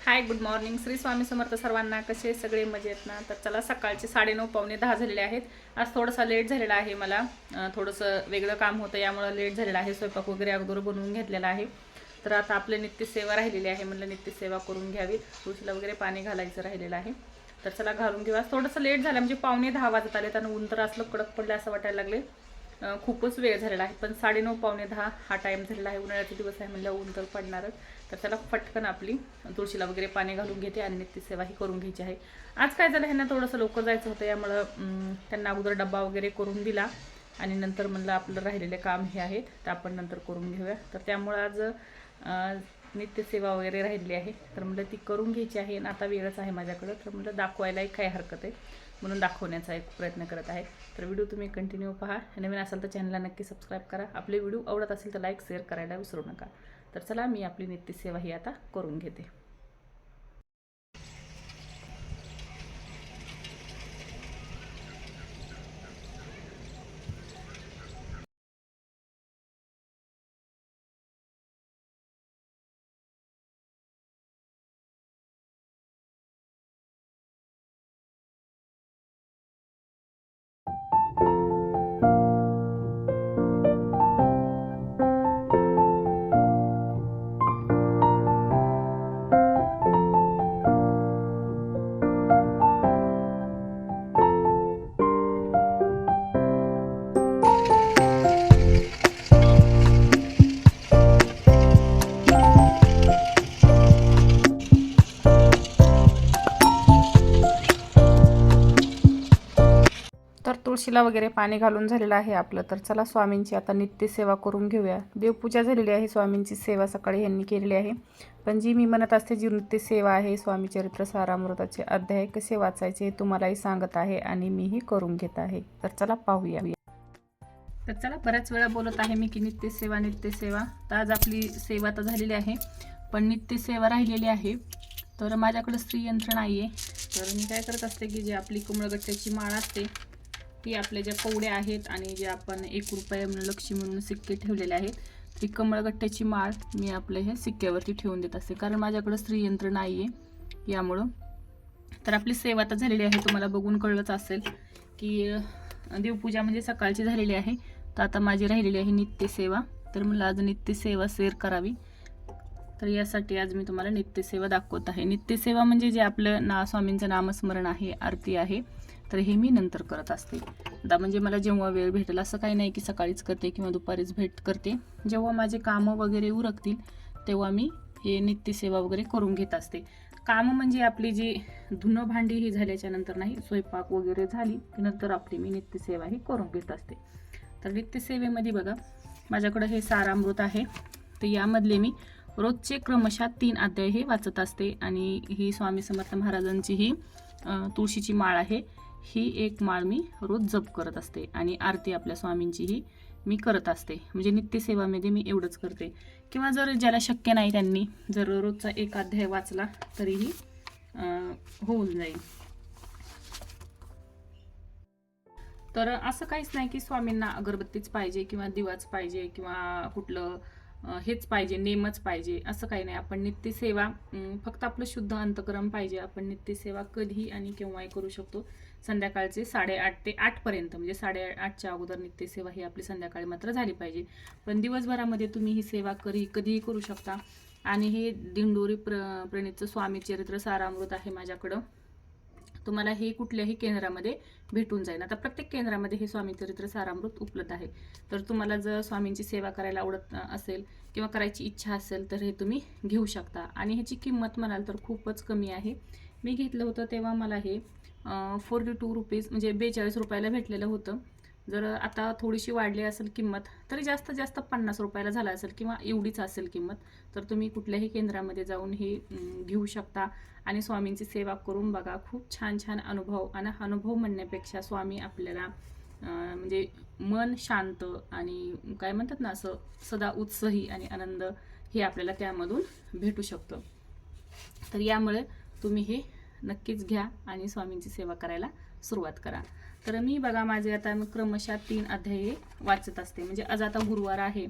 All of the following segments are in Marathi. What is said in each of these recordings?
हाय, गुड मॉर्निंग. श्री स्वामी समर्थ सर्वांना. कसे सगळे मजेत ना? तर चला, सकाळचे 9:30 पावणे 10 झालेले आहेत. आज थोडासा लेट झालेला आहे मला. थोडंसं वेगळं काम होतं, यामुळे लेट झालेला आहे. स्वयंपाक वगैरे अगोदर बनवून घेतलेला आहे. तर आता आपले नित्यसेवा राहिलेली आहे, म्हणलं नित्यसेवा करून घ्यावी. तुळशीला वगैरे पाणी घालायचं राहिलेलं आहे. तर चला घालून घेऊ. आज थोडंसं लेट झालं, म्हणजे पावणे 10 वाजत आले. त्यानं ऊन तर असलं कडक पडलं असं वाटायला लागले. खूपच वेळ झालेला आहे, पण 9:30 पावणे 10 हा टाईम झालेला आहे. उन्हाळ्याचे दिवस आहे म्हणलं ऊन तर पडणारच. तर त्याला पटकन आपली तुळशीला वगैरे पाणी घालून घेते आणि नित्यसेवाही करून घ्यायची आहे. आज काय झालं, ह्यांना थोडंसं लवकर जायचं होतं, यामुळं त्यांना अगोदर डब्बा वगैरे करून दिला आणि नंतर म्हणलं आपलं राहिलेले काम हे आहेत तर आपण नंतर करून घेऊया. तर त्यामुळं आज नित्यसेवा वगैरे राहिलेली आहे, तर म्हणलं ती करून घ्यायची आहे. आणि आता वेळच आहे माझ्याकडं, तर म्हणलं दाखवायलाही काही हरकत आहे, म्हणून दाखवण्याचा एक प्रयत्न करत आहे. तर व्हिडिओ तुम्ही कंटिन्यू पहा. नवीन असाल तर चॅनलला नक्की सबस्क्राईब करा. आपले व्हिडिओ आवडत असेल तर लाईक शेअर करायला विसरू नका. तर चला, मी आपली नित्यसेवा ही आता करून घेते. तर तुळशीला वगैरे पाणी घालून झालेलं आहे आपलं. तर चला, स्वामींची आता नित्यसेवा करून घेऊया. देवपूजा झालेली आहे, स्वामींची सेवा सकाळी यांनी केलेली आहे. पण जी मी म्हणत असते, जी नित्यसेवा आहे, स्वामी चरित्र सारामृताचे अध्याय कसे वाचायचे तुम्हालाही सांगत आहे आणि मीही करून घेत आहे. तर चला पाहूया. तर चला, बऱ्याच वेळा बोलत आहे मी की नित्यसेवा नित्यसेवा. तर आज आपली सेवा तर झालेली आहे, पण नित्यसेवा राहिलेली आहे. तर माझ्याकडं स्त्रीयंत्र नाही आहे. तर मी काय करत असते की जे आपली कुंभगट्ट्याची माळ असते, ती आपल्या ज्या कवड्या आहेत आणि जे आपण 1 रुपया म्हणून लक्ष्मी म्हणून सिक्के ठेवलेले आहेत, ती कमळगट्ट्याची माळ मी आपल्या ह्या सिक्क्यावरती ठेवून देत असते, कारण माझ्याकडं स्त्रीयंत्र नाही आहे यामुळं. तर आपली सेवा तर झालेली आहे, तुम्हाला बघून कळलंच असेल की देवपूजा म्हणजे सकाळची झालेली आहे. तर आता माझी राहिलेली आहे नित्यसेवा. तर मला आज नित्यसेवा शेअर करावी, तर यासाठी आज मी तुम्हाला नित्यसेवा दाखवत आहे. नित्यसेवा म्हणजे जे आपलं स्वामींचं नामस्मरण आहे, आरती आहे, तर हे मी नंतर करत असते. आता म्हणजे मला जेव्हा वेळ भेटेल, असं काही नाही की सकाळीच करते किंवा दुपारीच करते. जेव्हा माझे कामं वगैरे उरकतील तेव्हा मी हे नित्यसेवा वगैरे करून घेत असते. कामं म्हणजे आपली जी धुणं भांडी ही झाल्याच्या नंतर नाही, स्वयंपाक वगैरे झाली की नंतर आपली मी नित्यसेवा ही करून घेत असते. तर नित्यसेवेमध्ये बघा, माझ्याकडं हे सारामृत आहे. तर यामधले मी रोजचे क्रमशः 3 अध्याय हे वाचत असते. आणि ही स्वामी समर्थ महाराजांची ही तुळशीची माळ आहे, ही एक माळ मी रोज जप करत असते. आणि आरती आपल्या स्वामींची ही मी करत असते. म्हणजे नित्यसेवामध्ये मी एवढंच करते. किंवा जर ज्याला शक्य नाही त्यांनी जर रोजचा 1 अध्याय वाचला तरीही होऊन जाईल. तर असं काहीच नाही की स्वामींना अगरबत्तीच पाहिजे किंवा दिवाच पाहिजे किंवा कुठलं हेच पाहिजे, नेमच पाहिजे, असं काही नाही. आपण नित्यसेवा फक्त आपलं शुद्ध अंतकरण पाहिजे. आपण नित्यसेवा कधी आणि केव्हाही करू शकतो. संध्याकाळचे 8:30 ते 8 पर्यंत, म्हणजे 8:30च्या अगोदर नित्यसेवा ही आपली संध्याकाळी मात्र झाली पाहिजे. पण दिवसभरामध्ये तुम्ही ही सेवा कधीही करू शकता. आणि हे दिंडोरी प्रणीतचं स्वामी चरित्र सारामृत आहे माझ्याकडं. तुम्हाला हे कुठल्याही केंद्रामध्ये भेटून जाईल. आता प्रत्येक केंद्रामध्ये हे स्वामी चरित्र सारामृत उपलब्ध आहे. तर तुम्हाला जर स्वामींची सेवा करायला आवडत असेल किंवा करायची इच्छा असेल तर हे तुम्ही घेऊ शकता. आणि ह्याची किंमत म्हणाल तर खूपच कमी आहे. मी घेतलं होतं तेव्हा मला हे 42 रुपीज म्हणजे 42 रुपयाला भेटलेलं होतं. जर आता थोडीशी वाढली असेल किंमत तरी जास्तीत जास्त 50 रुपयाला झाला असेल किंवा एवढीच असेल किंमत. तर तुम्ही कुठल्याही केंद्रामध्ये जाऊन हे घेऊ शकता आणि स्वामींची सेवा करून बघा. खूप छान छान अनुभव. आणि अनुभव म्हणण्यापेक्षा स्वामी आपल्याला म्हणजे मन शांत आणि काय म्हणतात ना, असं सदा उत्साही आणि आनंद हे आपल्याला त्यामधून भेटू शकतं. तर यामुळे तुम्ही हे नक्कीच घ्या आणि स्वामींची सेवा करायला सुरुवात करा. तर मी बघा माझे आता मी क्रमशः 3 अध्याय वाचत असते. म्हणजे आज आता गुरुवार आहे,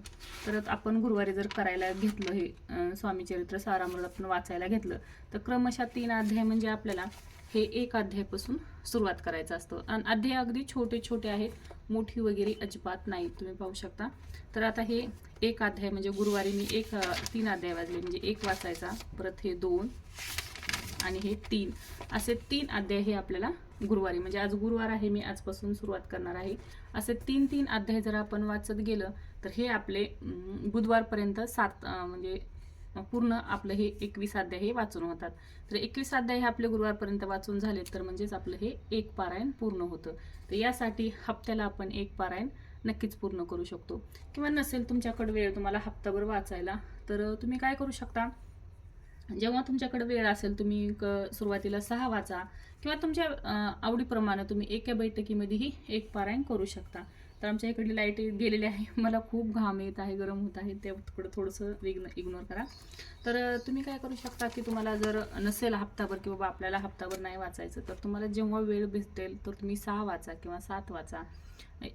तर आपण गुरुवारी जर करायला घेतलं हे स्वामी चरित्र सारामृत आपण वाचायला घेतलं, तर क्रमशः 3 अध्याय म्हणजे आपल्याला हे 1 अध्यायापासून सुरुवात करायचं असतं. आणि अध्याय अगदी छोटे छोटे आहेत, मोठी वगैरे अजिबात नाही, तुम्ही पाहू शकता. तर आता हे 1 अध्याय म्हणजे गुरुवारी मी 3 अध्याय वाचले, म्हणजे 1 वाचायचा, परत हे 2 आणि हे 3 असे 3 अध्याय हे आपल्याला गुरुवारी, म्हणजे आज गुरुवार आहे, मी आजपासून सुरुवात करणार आहे. असे 3 अध्याय जर आपण वाचत गेलं तर हे आपले बुधवारपर्यंत म्हणजे पूर्ण आपलं हे 21 अध्याय हे वाचून होतात. तर 21 अध्याय हे आपले गुरुवारपर्यंत वाचून झाले तर म्हणजेच आपलं हे 1 पारायण पूर्ण होतं. तर यासाठी हप्त्याला आपण 1 पारायण नक्कीच पूर्ण करू शकतो. किंवा नसेल तुमच्याकडे वेळ तुम्हाला हप्ताभर वाचायला, तर तुम्ही काय करू शकता, जेव्हा तुमच्याकडे वेळ असेल तुम्ही सुरुवातीला 6 वाचा, किंवा तुमच्या आवडीप्रमाणे तुम्ही एका बैठकीमध्येही 1 पारायण करू शकता. तर आमच्या इकडली लाईट गेलेली आहे, मला खूप घाम येत आहे, गरम होत आहे, त्याकडं थोडंसं इग्नोर करा. तर तुम्ही काय करू शकता की तुम्हाला जर नसेल हप्ताभर, की बाबा आपल्याला हप्ताभर नाही वाचायचं, तर तुम्हाला जेव्हा वेळ भेटेल तर तुम्ही 6 वाचा किंवा 7 वाचा.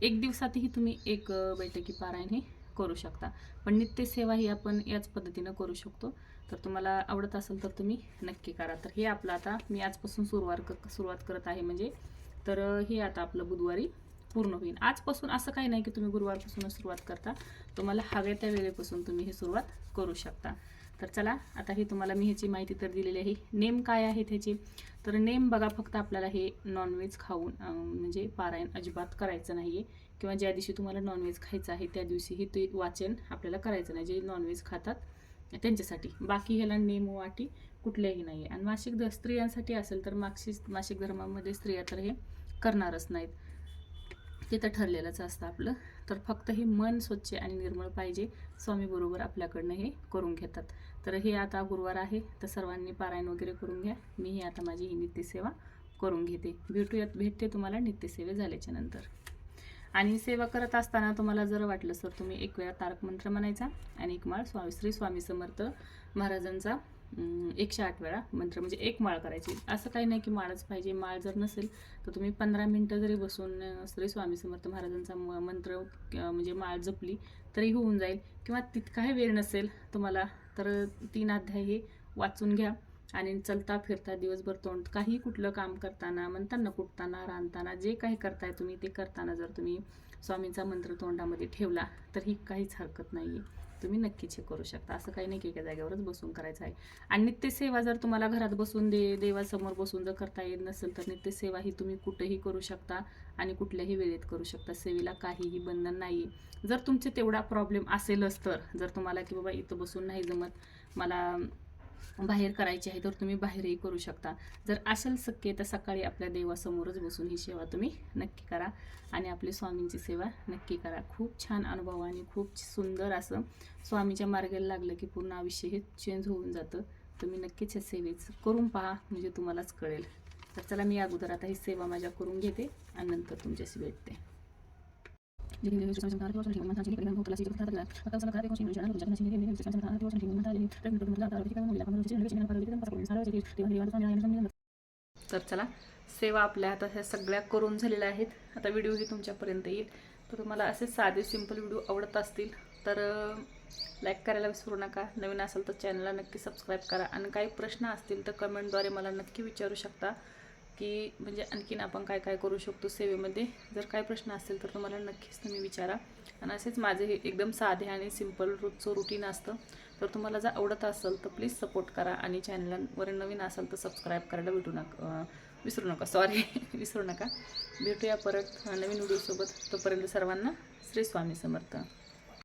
1 दिवसातही तुम्ही 1 बैठकी पारायण हे करू शकता. पण नित्यसेवा ही आपण याच पद्धतीनं करू शकतो. तर तुम्हाला आवडत असेल तर तुम्ही नक्की करा. तर हे आपलं आता मी आजपासून सुरुवात करत आहे, म्हणजे तर हे आता आपलं बुधवारी पूर्ण होईल. आजपासून असं काही नाही की तुम्ही गुरुवारपासूनच सुरुवात करता, तुम्हाला हव्या त्या वेळेपासून तुम्ही हे सुरुवात करू शकता. तर चला, आता हे तुम्हाला मी ह्याची माहिती तर दिलेली आहे. नेम काय आहे त्याची, तर नेम बघा, फक्त आपल्याला हे नॉनव्हेज खाऊन म्हणजे पारायण अजिबात करायचं नाही आहे, किंवा ज्या दिवशी तुम्हाला नॉनव्हेज खायचं आहे त्या दिवशीही ते वाचन आपल्याला करायचं नाही. जे नॉनव्हेज खातात त्यांच्यासाठी, बाकी ह्याला नेम वाटी कुठल्याही नाही आहे. आणि मासिक स्त्रियांसाठी असेल तर मासिक धर्मामध्ये स्त्रिया तर हे करणारच नाहीत, ते तर ठरलेलंच असतं आपलं. तर फक्त हे मन स्वच्छ आणि निर्मळ पाहिजे, स्वामी बरोबर आपल्याकडनं हे करून घेतात. तर हे आता गुरुवार आहे, तर सर्वांनी पारायण वगैरे करून घ्या. मीही आता माझी ही नित्यसेवा करून घेते. भेटते तुम्हाला नित्यसेवे झाल्याच्या नंतर. आणि सेवा करत असताना तुम्हाला जर वाटलं तर तुम्ही 1 वेळा तारक मंत्र म्हणायचा आणि 1 माळ श्री स्वामी समर्थ महाराजांचा 108 वेळा मंत्र, म्हणजे 1 माळ करायची. असं काही नाही की माळच पाहिजे. माळ जर नसेल तर तुम्ही 15 मिनटं जरी बसून श्री स्वामी समर्थ महाराजांचा मंत्र म्हणजे माळ जपली तरी होऊन जाईल. किंवा तितकाही वेळ नसेल तुम्हाला तर 3 अध्याय हे वाचून घ्या. आणि चलता फिरता दिवसभर काही कुठलं काम करताना, म्हणताना, कुटताना, रांधताना, जे काही करताय तुम्ही ते करताना जर तुम्ही स्वामींचा मंत्र तोंडामध्ये ठेवला तर ही काहीच हरकत नाही आहे, तुम्ही नक्कीच हे करू शकता. असं काही नाही की एका जागेवरच बसून करायचं आहे. आणि नित्यसेवा जर तुम्हाला घरात बसून देवासमोर बसून जर करता येत नसेल तर नित्यसेवा ही तुम्ही कुठेही करू शकता आणि कुठल्याही वेळेत करू शकता. सेवेला काहीही बंधन नाही आहे. जर तुमचे तेवढा प्रॉब्लेम असेलच, तर जर तुम्हाला की बाबा इथं बसून नाही जमत, मला बाहेर करायची आहे, तर तुम्ही बाहेरही करू शकता. जर असेल शक्य तर सकाळी आपल्या देवासमोरच बसून ही सेवा तुम्ही नक्की करा आणि आपली स्वामींची सेवा नक्की करा. खूप छान अनुभव आणि खूप सुंदर असं स्वामीच्या मार्गाला लागलं की पूर्ण आयुष्य हे चेंज होऊन जातं. तुम्ही नक्कीच हे सेवेच करून पहा, म्हणजे तुम्हालाच कळेल. तर चला, मी अगोदर आता ही सेवा माझ्या करून घेते आणि नंतर तुमच्याशी भेटते. तर चला, सेवा आपल्या आता ह्या सगळ्या करून झालेल्या आहेत. आता व्हिडिओही तुमच्यापर्यंत येईल. तर तुम्हाला असे साधे सिंपल व्हिडिओ आवडत असतील तर लाईक करायला विसरू नका. नवीन असेल तर चॅनलला नक्की सबस्क्राईब करा. आणि काही प्रश्न असतील तर कमेंटद्वारे मला नक्की विचारू शकता, की म्हणजे आणखीन आपण काय काय करू शकतो सेवेमध्ये. जर काही प्रश्न असतील तर तुम्हाला नक्कीच तुम्ही विचारा. आणि असेच माझे हे एकदम साधे आणि सिंपल रोजचं रुटीन असतं. तर तुम्हाला जर आवडत असेल तर प्लीज सपोर्ट करा. आणि चॅनलवर नवीन असेल तर सबस्क्राईब करायला विसरू नका. भेटूया परत नवीन व्हिडिओसोबत. तोपर्यंत सर्वांना श्री स्वामी समर्थ.